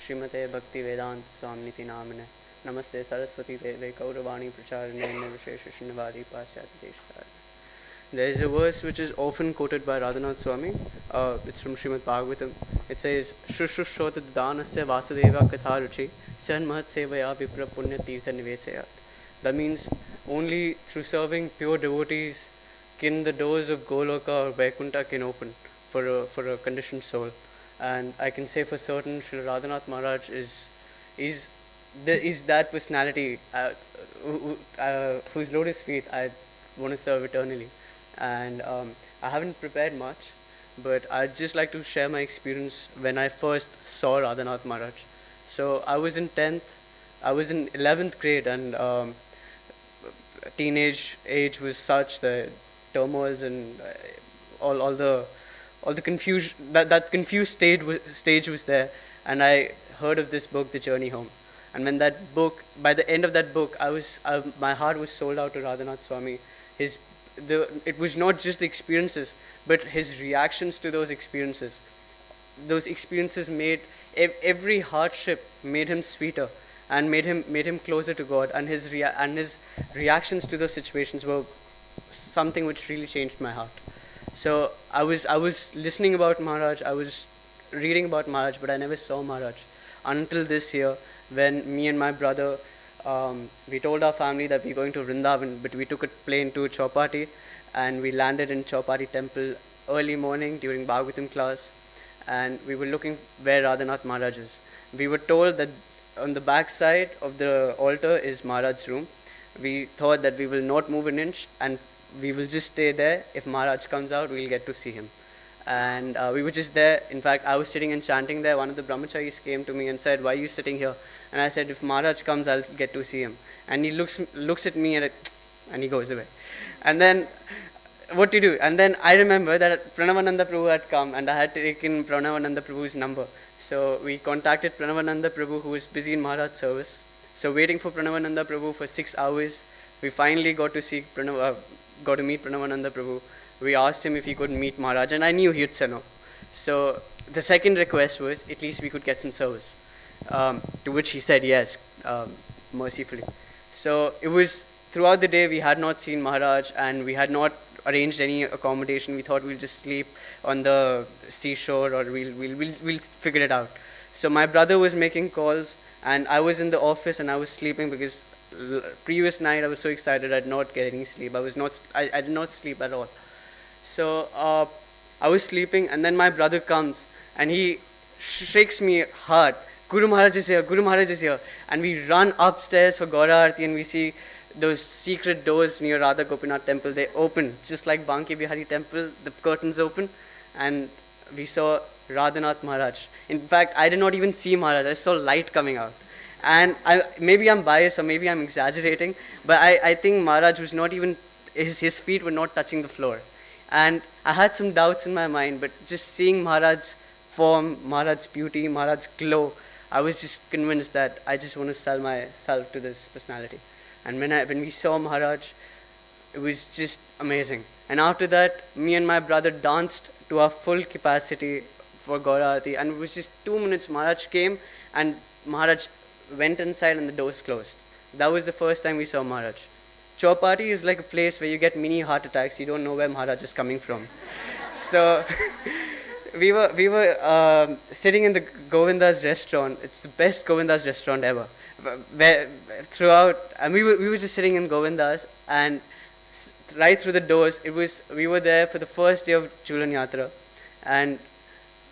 श्रीमते भक्ति वेदांत स्वामी इति नामिने नमस्ते सरस्वती देवे गौरवाणी प्रचारिणे निर्विशेष शून्यवादी पाश्चात्य देशतारिणे. There is a verse which is often quoted by Radhanath Swami. It's from Srimad Bhagavatam. It says, Shushushota Danasya Vasudeva Katharuchi San Mahat Sevaya Vipra Punya Tirtha Nivesayat. That means only through serving pure devotees can the doors of Goloka or Vaikuntha can open for a conditioned soul. And I can say for certain, Srila Radhanath Maharaj is that personality whose lotus feet I want to serve eternally. And I haven't prepared much, but I'd just like to share my experience when I first saw Radhanath Maharaj. So I was in 11th grade, and teenage age was such the turmoils and all the confusion, that confused stage was there. And I heard of this book, The Journey Home. And when by the end of that book, my heart was sold out to Radhanath Swami. It was not just the experiences, but his reactions to those experiences. Those experiences made every hardship made him sweeter and made him closer to God. And his reactions to those situations were something which really changed my heart. So I was listening about Maharaj, I was reading about Maharaj, but I never saw Maharaj until this year when me and my brother, we told our family that we're going to Vrindavan, but we took a plane to Chowpatty and we landed in Chowpatty temple early morning during Bhagavatam class, and we were looking where Radhanath Maharaj is. We were told that on the back side of the altar is Maharaj's room. We thought that we will not move an inch and we will just stay there. If Maharaj comes out, we'll get to see him. And we were just there. In fact, I was sitting and chanting there. One of the brahmacharis came to me and said, "Why are you sitting here?" And I said, "If Maharaj comes, I'll get to see him." And he looks at me and he goes away. And then what to do? And then I remember that Pranavananda Prabhu had come and I had taken Pranavananda Prabhu's number. So we contacted Pranavananda Prabhu, who was busy in Maharaj service. So waiting for Pranavananda Prabhu for 6 hours, we finally got to meet Pranavananda Prabhu. We asked him if he could meet Maharaj, and I knew he'd say no. So the second request was at least we could get some service, to which he said yes, mercifully. So it was throughout the day we had not seen Maharaj and we had not arranged any accommodation. We thought we'll just sleep on the seashore or we'll figure it out. So my brother was making calls and I was in the office and I was sleeping because previous night I was so excited I did not get any sleep. I did not sleep at all. So I was sleeping and then my brother comes and he shakes me hard. Guru Maharaj is here, Guru Maharaj is here. And we run upstairs for Gaura Aarti and we see those secret doors near Radha Gopinath temple. They open, just like Banki Bihari temple, the curtains open and we saw Radhanath Maharaj. In fact, I did not even see Maharaj, I saw light coming out. And maybe I'm biased or maybe I'm exaggerating, but I think Maharaj was not even, his feet were not touching the floor. And I had some doubts in my mind, but just seeing Maharaj's form, Maharaj's beauty, Maharaj's glow, I was just convinced that I just want to sell myself to this personality. And when we saw Maharaj, it was just amazing. And after that, me and my brother danced to our full capacity for Gaura Aarti. And it was just 2 minutes, Maharaj came and Maharaj went inside and the doors closed. That was the first time we saw Maharaj. Chowpatty is like a place where you get mini heart attacks. You don't know where Maharaj is coming from. So we were sitting in the Govinda's restaurant. It's the best Govinda's restaurant ever. And we were just sitting in Govinda's, and right through the doors, we were there for the first day of Chulan Yatra, and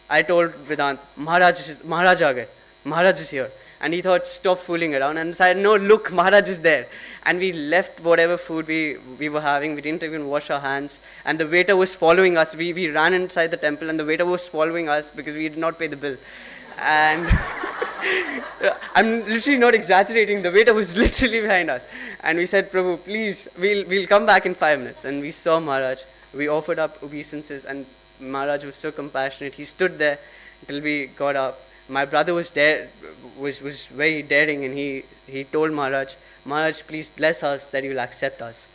I told Vedant, Maharaj is here. And he thought, stop fooling around. And I said, no, look, Maharaj is there. And we left whatever food we were having. We didn't even wash our hands. And the waiter was following us. We ran inside the temple and the waiter was following us because we did not pay the bill. And I'm literally not exaggerating. The waiter was literally behind us. And we said, Prabhu, please, we'll come back in 5 minutes. And we saw Maharaj. We offered up obeisances and Maharaj was so compassionate. He stood there until we got up. My brother was very daring and he told Maharaj, please bless us that you will accept us.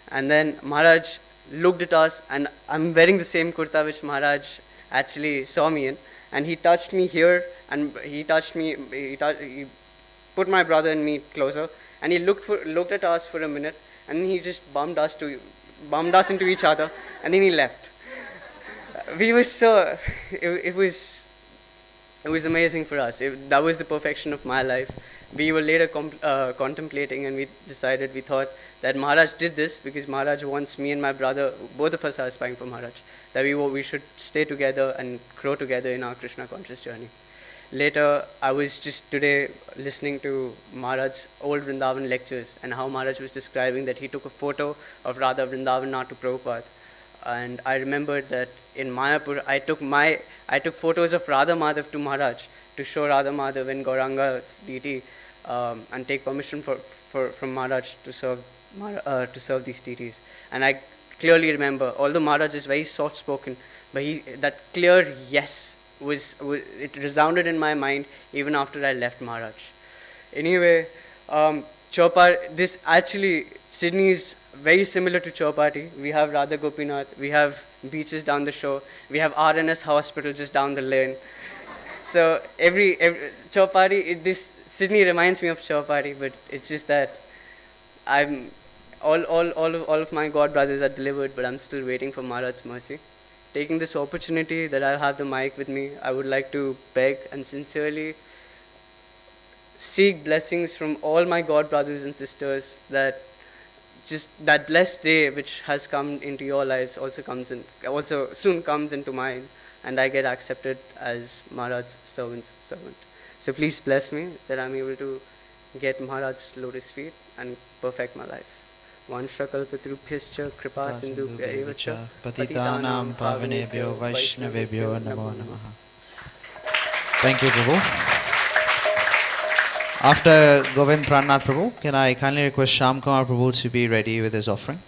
And then Maharaj looked at us and I'm wearing the same kurta which Maharaj actually saw me in. And he touched me here and he put my brother and me closer and he looked at us for a minute and he just bumped us into each other and then he left. We were so, it was amazing for us. That was the perfection of my life. We were later contemplating and we thought that Maharaj did this because Maharaj wants me and my brother, both of us are aspiring for Maharaj, that we should stay together and grow together in our Krishna conscious journey. Later, I was just today listening to Maharaj's old Vrindavan lectures and how Maharaj was describing that he took a photo of Radha Vrindavana to Prabhupada. And I remembered that in Mayapur, I took photos of Radha Madhav to Maharaj to show Radha Madhav and Gauranga's deity and take permission from Maharaj to serve these deities. And I clearly remember, although Maharaj is very soft-spoken, but that clear yes it resounded in my mind even after I left Maharaj. Anyway, Sydney is very similar to Chowpatty. We have Radha Gopinath, we have beaches down the shore, we have RNS hospital just down the lane. So every Chowpatty, Sydney reminds me of Chowpatty, but it's just that all of my god brothers are delivered, but I'm still waiting for Maharaj's mercy. taking this opportunity that I have the mic with me, I would like to beg and sincerely seek blessings from all my God brothers and sisters, that just that blessed day which has come into your lives also soon comes into mine, and I get accepted as Maharaj's servant. So please bless me that I'm able to get Maharaj's lotus feet and perfect my life. Vanshrakalpatrubhyascha kripa sindhubhya eva cha Patitanam pavanebhyo Vaishnavebhyo namo namaha. Thank you, Prabhu. After Govind Prannath Prabhu, can I kindly request Shyam Kumar Prabhu to be ready with his offering?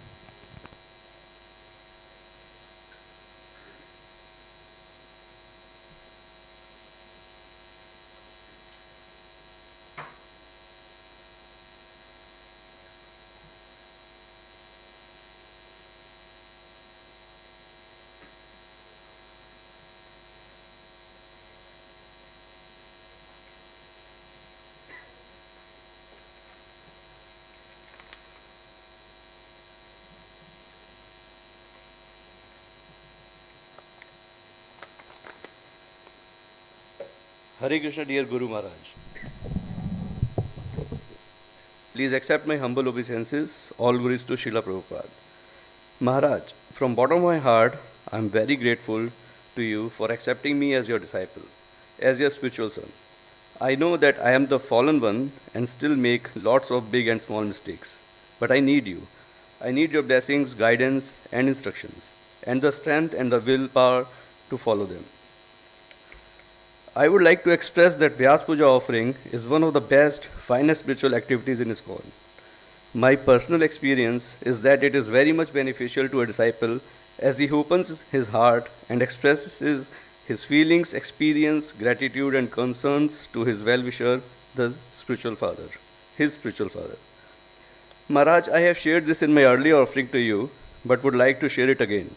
Hare Krishna, dear Guru Maharaj. Please accept my humble obeisances. All glories to Srila Prabhupada. Maharaj, from bottom of my heart, I am very grateful to you for accepting me as your disciple, as your spiritual son. I know that I am the fallen one and still make lots of big and small mistakes. But I need you. I need your blessings, guidance, and instructions, and the strength and the willpower to follow them. I would like to express that Vyasa Puja offering is one of the best, finest spiritual activities in ISKCON. My personal experience is that it is very much beneficial to a disciple as he opens his heart and expresses his feelings, experience, gratitude, and concerns to his well-wisher, the spiritual father, his spiritual father. Maharaj, I have shared this in my earlier offering to you, but would like to share it again.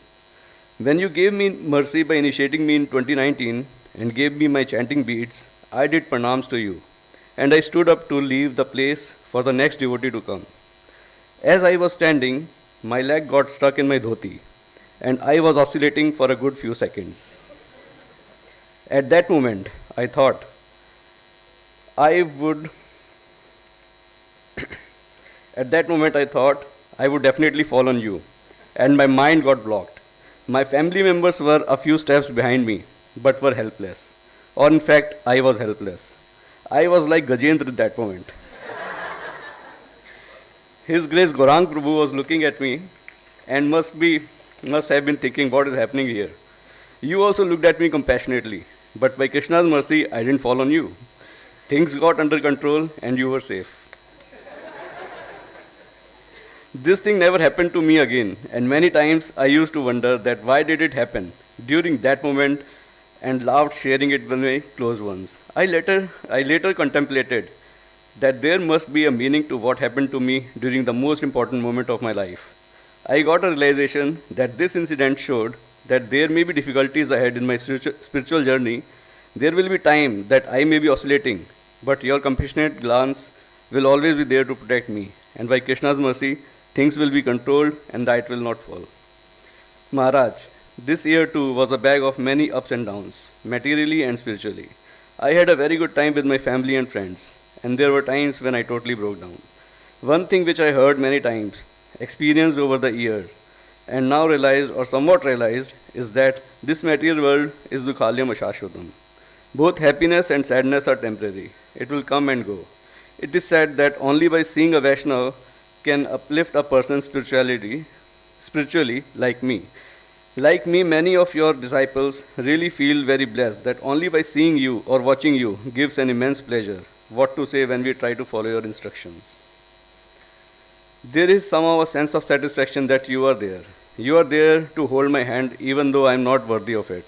When you gave me mercy by initiating me in 2019, and gave me my chanting beads, I did pranams to you, and I stood up to leave the place for the next devotee to come. As I was standing, my leg got stuck in my dhoti, and I was oscillating for a good few seconds. At that moment, I thought I would definitely fall on you, and my mind got blocked. My family members were a few steps behind me, but were helpless. Or in fact, I was helpless. I was like Gajendra at that moment. His Grace Gaurang Prabhu was looking at me and must have been thinking, what is happening here? You also looked at me compassionately, but by Krishna's mercy, I didn't fall on you. Things got under control and you were safe. This thing never happened to me again, and many times I used to wonder that why did it happen during that moment, and loved sharing it with my close ones. I later contemplated that there must be a meaning to what happened to me during the most important moment of my life. I got a realization that this incident showed that there may be difficulties ahead in my spiritual journey. There will be time that I may be oscillating, but your compassionate glance will always be there to protect me. And by Krishna's mercy, things will be controlled and I will not fall. Maharaj, this year too was a bag of many ups and downs, materially and spiritually. I had a very good time with my family and friends, and there were times when I totally broke down. One thing which I heard many times, experienced over the years, and now realized or somewhat realized is that this material world is Dukhalyam Ashashvatam. Both happiness and sadness are temporary. It will come and go. It is said that only by seeing a Vaishnava can uplift a person's spiritually like me. Like me, many of your disciples really feel very blessed that only by seeing you or watching you gives an immense pleasure. What to say when we try to follow your instructions? There is somehow a sense of satisfaction that you are there. You are there to hold my hand even though I am not worthy of it.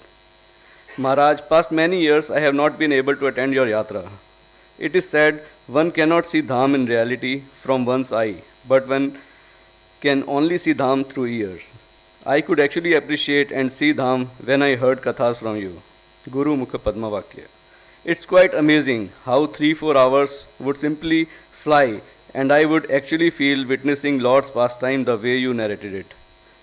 Maharaj, past many years I have not been able to attend your yatra. It is said one cannot see Dham in reality from one's eye, but one can only see Dham through ears. I could actually appreciate and see Dham when I heard kathas from you. Guru Mukha Padma Vakya. It's quite amazing how 3-4 hours would simply fly and I would actually feel witnessing Lord's pastime the way you narrated it.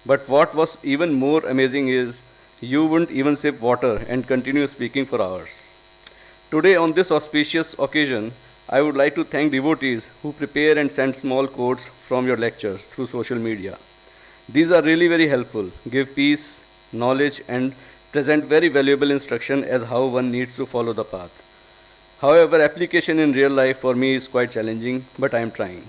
But what was even more amazing is You wouldn't even sip water and continue speaking for hours. Today, on this auspicious occasion, I would like to thank devotees who prepare and send small quotes from your lectures through social media. These are really very helpful, give peace, knowledge, and present very valuable instruction as how one needs to follow the path. However, application in real life for me is quite challenging, but I am trying.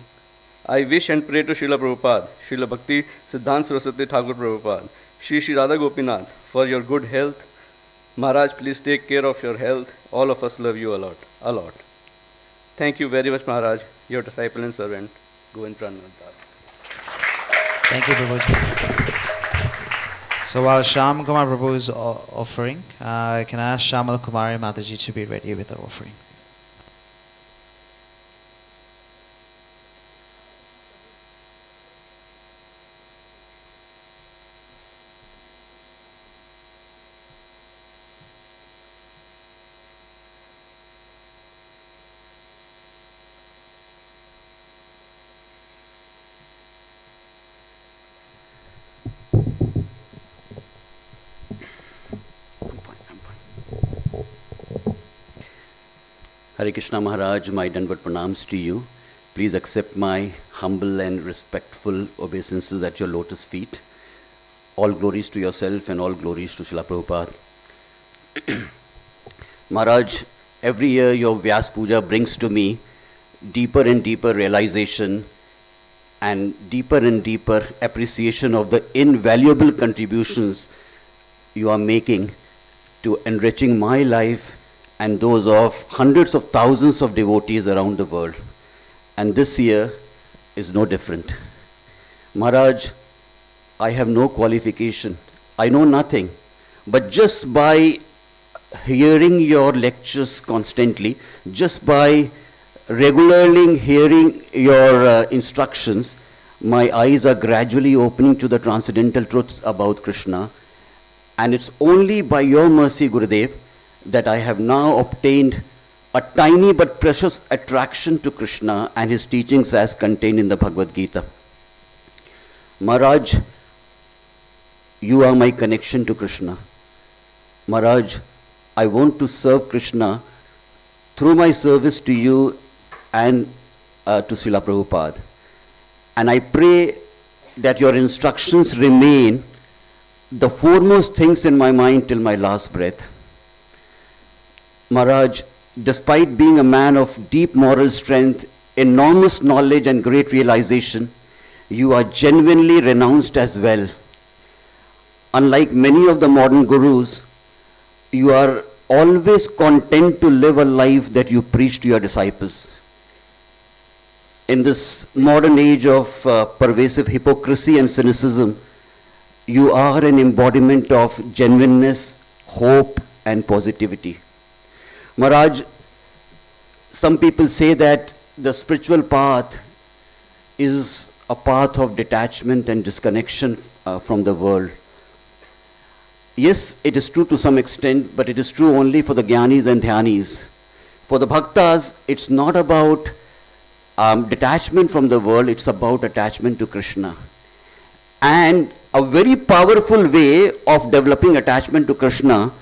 I wish and pray to Srila Prabhupada, Srila Bhakti Siddhanta Saraswati Thakur Prabhupada, Sri Radha Gopinath, for your good health. Maharaj, please take care of your health. All of us love you a lot, a lot. Thank you very much, Maharaj, your disciple and servant, Govind Prannath Das. Thank you, Prabhuji. So while Shyam Kumar Prabhu is offering, can I ask Shamal Kumari Mataji to be ready with our offering? Hare Krishna Maharaj, my Dandavat pranams to you. Please accept my humble and respectful obeisances at your lotus feet. All glories to yourself and all glories to Srila Prabhupada. Maharaj, every year your Vyasa Puja brings to me deeper and deeper realization and deeper appreciation of the invaluable contributions you are making to enriching my life and those of hundreds of thousands of devotees around the world. And this year is no different. Maharaj, I have no qualification. I know nothing. But just by hearing your lectures constantly, just by regularly hearing your instructions, my eyes are gradually opening to the transcendental truths about Krishna. And it's only by your mercy, Gurudev, that I have now obtained a tiny but precious attraction to Krishna and his teachings as contained in the Bhagavad Gita. Maharaj, you are my connection to Krishna. Maharaj, I want to serve Krishna through my service to you and to Srila Prabhupada. And I pray that your instructions remain the foremost things in my mind till my last breath. Maharaj, despite being a man of deep moral strength, enormous knowledge and great realization, you are genuinely renounced as well. Unlike many of the modern gurus, you are always content to live a life that you preach to your disciples. In this modern age of pervasive hypocrisy and cynicism, you are an embodiment of genuineness, hope, and positivity. Maharaj, some people say that the spiritual path is a path of detachment and disconnection from the world. Yes, it is true to some extent, but it is true only for the Jnanis and Dhyanis. For the Bhaktas, it's not about detachment from the world, it's about attachment to Krishna. And a very powerful way of developing attachment to Krishna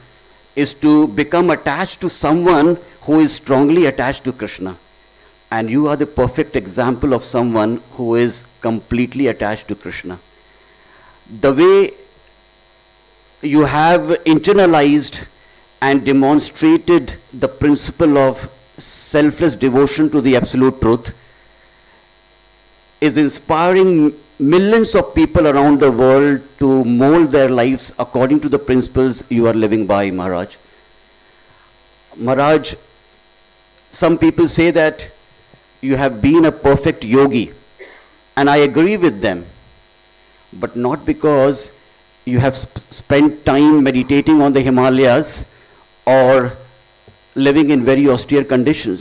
is to become attached to someone who is strongly attached to Krishna. And you are the perfect example of someone who is completely attached to Krishna. The way you have internalized and demonstrated the principle of selfless devotion to the absolute truth is inspiring millions of people around the world to mold their lives according to the principles you are living by, Maharaj. Maharaj, some people say that you have been a perfect yogi, and I agree with them, but not because you have spent time meditating on the Himalayas or living in very austere conditions.